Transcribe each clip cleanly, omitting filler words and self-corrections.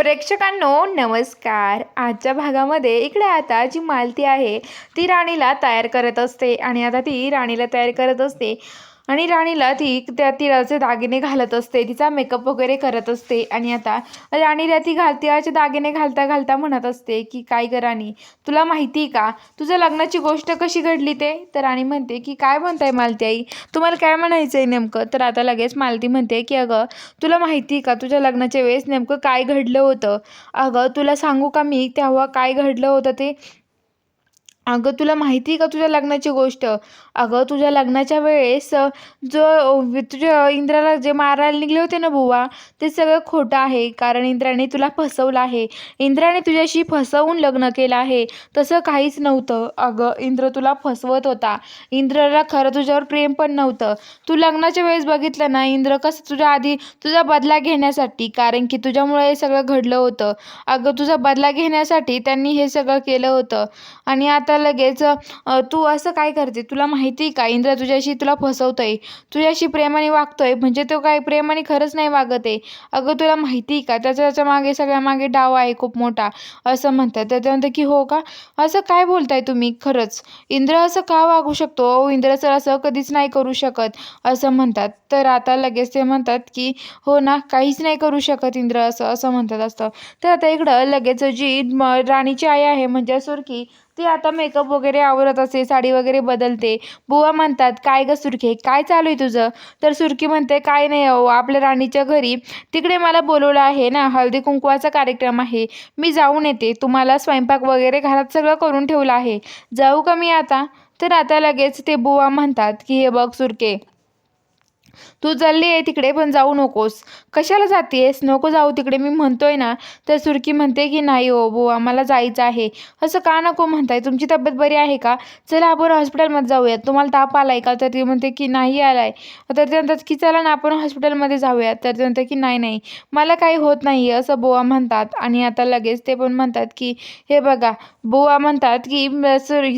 प्रेक्षकांनो नमस्कार. आजच्या भागामध्ये इकडे आता जी मालती आहे ती राणीला तयार करत असते आणि आता ती राणीला तयार करत असते आणि राणीला ती त्या तिळाचे दागिने घालत असते, तिचा मेकअप वगैरे करत असते. आणि आता राणीला ती तिळाचे दागिने घालता घालता म्हणत असते की काय ग राणी, तुला माहिती का तुझ्या लग्नाची गोष्ट कशी घडली ते? तर राणी म्हणते की काय म्हणताय मालती आई, तुम्हाला काय म्हणायचं आहे नेमकं? तर आता लगेच मालती म्हणते की अगं तुला माहिती का तुझ्या लग्नाच्या वेळेस नेमकं काय घडलं होतं? अगं तुला सांगू का मी तेव्हा काय घडलं होतं ते? अगं तुला माहिती आहे का तुझ्या लग्नाची गोष्ट? अगं तुझ्या लग्नाच्या वेळेस तुझ्या इंद्राला जे मारायला निघले होते ना बुवा, ते सगळं खोटं आहे. कारण इंद्राने तुला फसवलं आहे. इंद्राने तुझ्याशी फसवून लग्न केलं आहे. तसं काहीच नव्हतं. अगं इंद्र तुला फसवत होता. इंद्राला खरं तुझ्यावर प्रेम पण नव्हतं. तू लग्नाच्या वेळेस बघितलं ना, इंद्र कसं तुझ्या आधी तुझा बदला घेण्यासाठी, कारण की तुझ्यामुळे हे सगळं घडलं होतं. अगं तुझा बदला घेण्यासाठी त्यांनी हे सगळं केलं होतं. आणि आता लगेच तू असं काय करते? तुला माहिती आहे का इंद्र तुला फसवतोय, तुझ्याशी प्रेमाने वागतोय, म्हणजे तो काही प्रेमाने खरंच नाही वागत आहे. अगं तुला माहिती आहे का त्याच्या मागे सगळ्या मागे डाव आहे खूप मोठा, असं म्हणतात. तर ते म्हणते की हो का? असं काय बोलताय तुम्ही? खरंच इंद्र असं का वागू शकतो? अहो इंद्र सर असं कधीच नाही करू शकत, असं म्हणतात. तर आता लगेच ते म्हणतात की हो ना, काहीच नाही करू शकत इंद्र असं, असं म्हणतात असतं. तर आता इकडं लगेच जी राणीची आई आहे म्हणजे सुरकी, ती आता मेकअप वगैरे आवरत असते, साडी वगैरे बदलते. बुवा म्हणतात काय ग सुरखे, काय चालू आहे तुझं? तर सुरकी म्हणते काय नाही अहो, आपल्या राणीच्या घरी तिकडे मला बोलवलं आहे ना, हळदी कुंकवाचा कार्यक्रम आहे, मी जाऊन येते. तुम्हाला स्वयंपाक वगैरे घरात सगळं करून ठेवलं आहे, जाऊ का मी आता? तर आता लगेच ते बुवा म्हणतात की हे बघ सुरके, तू चालली आहे तिकडे पण जाऊ नकोस. कशाला जातेस? नको जाऊ तिकडे मी म्हणतोय ना. तर सुरकी म्हणते की नाही हो बुवा, मला जायचं आहे. असं का नको म्हणताय? तुमची तब्येत बरी आहे का? चला आपण हॉस्पिटलमध्ये जाऊयात. तुम्हाला ताप आलाय का? तर ती म्हणते की नाही आलाय. तर ते म्हणतात की चला ना आपण हॉस्पिटलमध्ये जाऊयात. तर ते म्हणते की नाही नाही, मला काही होत नाही असं बुवा म्हणतात. आणि आता लगेच ते पण म्हणतात की हे बघा, बुवा म्हणतात की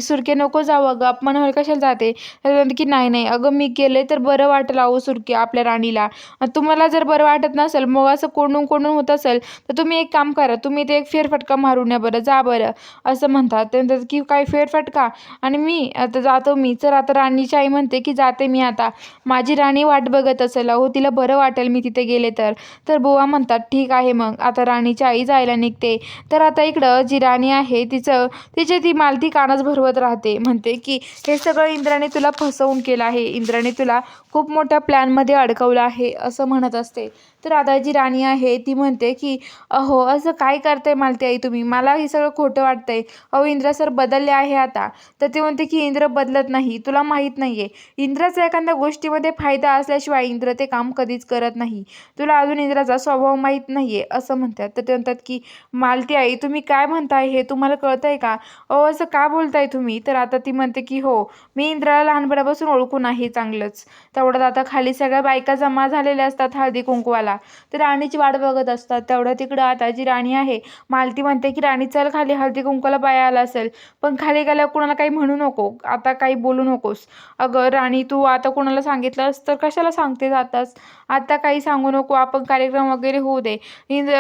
सुरके नको जाऊ, अगं अपमान होईल, कशाला जाते? तर म्हणते की नाही नाही अगं, मी गेले तर बरं वाटेल अहो सुरकी आपल्या राणीला. तुम्हाला जर बरं वाटत नसेल, मग असं कोंडून कोंडून होत असेल, तर तुम्ही एक काम करा, तुम्ही ते एक फेरफटका मारून या बरं, जा बरं, असं म्हणतात. ते म्हणतात की काय फेरफटका? आणि मी आता जातो मी. तर आता राणीची आई म्हणते की जाते मी आता, माझी राणी वाट बघत असेल अहो, तिला बरं वाटेल मी तिथे गेले तर. तर बुवा म्हणतात ठीक आहे मग. आता राणीची आई जायला निघते. तर आता इकडं जी राणी आहे तिचे ती मालती कानच भरवत राहते, म्हणते की हे सगळं इंद्राने तुला फसवून केलं आहे, इंद्राने तुला खूप मोठ्या प्लॅनमध्ये अडकवलं आहे, असं म्हणत असते. तर आता जी राणी आहे ती म्हणते की अहो असं काय करताय मालती आई तुम्ही, मला हे सगळं खोटं वाटतंय. अहो इंद्र सर बदलले आहे आता. तर ते म्हणते की इंद्र बदलत नाही, तुला माहीत नाहीये, इंद्राचा एखाद्या गोष्टीमध्ये फायदा असल्याशिवाय इंद्र ते काम कधीच करत नाही, तुला अजून इंद्राचा स्वभाव माहीत नाहीये, असं म्हणतात. तर ते म्हणतात की मालती आई तुम्ही काय म्हणताय, हे तुम्हाला कळतंय का? अहो असं का बोलताय तुम्ही? तर आता ती म्हणते की हो, मी इंद्राला लहानपणापासून ओळखून आहे चांगलंच. तेवढ्यात आता खाली सगळ्या बायका जमा झालेल्या असतात हळदी कुंकवाला, तर राणीची वाट बघत असतात. तेवढ्या तिकडं आता जी राणी आहे मालती म्हणते की राणी चल खाली, हळदी कुंकवाला बाया आला असेल, पण खाली गेल्यावर कुणाला काही म्हणू नको, आता काही बोलू नकोस. अगं राणी तू आता कुणाला सांगितलंस तर कशाला सांगते जातास, आता काही सांगू नको, आपण कार्यक्रम वगैरे होऊ दे.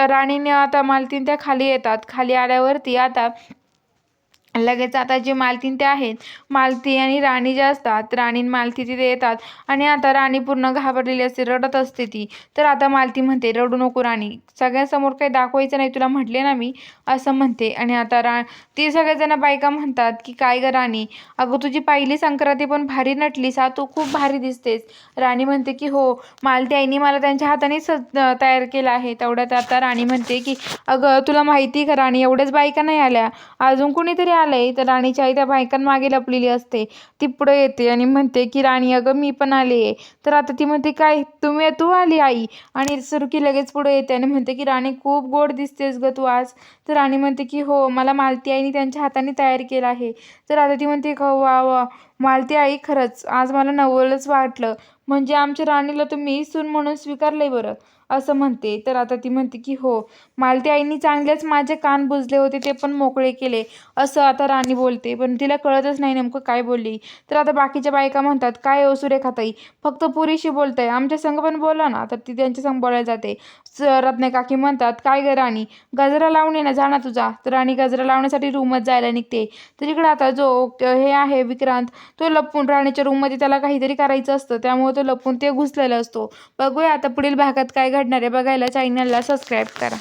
राणीने आता मालतीन त्या खाली येतात. खाली आल्यावरती आता लगेच आता जे मालतीन ते आहेत, मालती आणि राणी ज्या असतात, राणी आणि मालती तिथे येतात. आणि आता राणी पूर्ण घाबरलेली असते, रडत असते ती. तर आता मालती म्हणते रडू नको राणी, सगळ्यांसमोर काही दाखवायचं नाही, तुला म्हटले ना मी, असं म्हणते. आणि आता ती सगळेजण बायका म्हणतात की काय ग राणी, अगं तुझी पहिली संक्रांती पण भारी नटलीस हा, तू खूप भारी दिसतेस. राणी म्हणते की हो, मालती आईनी मला त्यांच्या हातानेच तयार केलं आहे. तेवढ्यात आता राणी म्हणते की अगं तुला माहिती का राणी, एवढ्याच बायका नाही आल्या, अजून कोणीतरी आलंय. तर राणीची आई त्या बायकांमागे लपलेली असते, ती पुढे येते आणि म्हणते की राणी अगं मी पण आले आहे. तर आता ती म्हणते काय तू आली आई? आणि सुरकी लगेच पुढे येते आणि म्हणते की राणी खूप गोड दिसतेस ग तू आज. तर राणी म्हणते की हो, मला मालती आईने त्यांच्या हाताने तयार केलं आहे. तर आता ती म्हणते वा वा, मालती आई खरंच आज मला नवलच वाटलं, म्हणजे आमच्या राणीला तुम्ही सून म्हणून स्वीकारलंय बरं, असं म्हणते. तर आता ती म्हणते की हो, मालती आईंनी चांगलेच माझे कान बुजले होते, ते पण मोकळे केले, असं आता राणी बोलते. पण तिला कळतच नाही नेमकं काय बोलली. तर आता बाकीच्या बायका म्हणतात, काय हो सुरेखाताई, फक्त पुरीशी बोलताय, आमच्या संग पण बोला ना. तर ती त्यांच्या संग बोलायला जाते. रत्ना काकी म्हणतात, काय ग राणी, गजरा लावून ये ना, जा ना तुझा. तर राणी गजरा लावण्यासाठी रूमच जायला निघते. तर इकडे आता जो हे आहे विक्रांत, तो लपून राणीच्या रूममध्ये त्याला काहीतरी करायचं असतं, त्यामुळे तो लपून ते घुसलेला असतो. बघूया आता पुढील भागात काय घडणार आहे. बघायला चॅनलला सबस्क्राईब करा.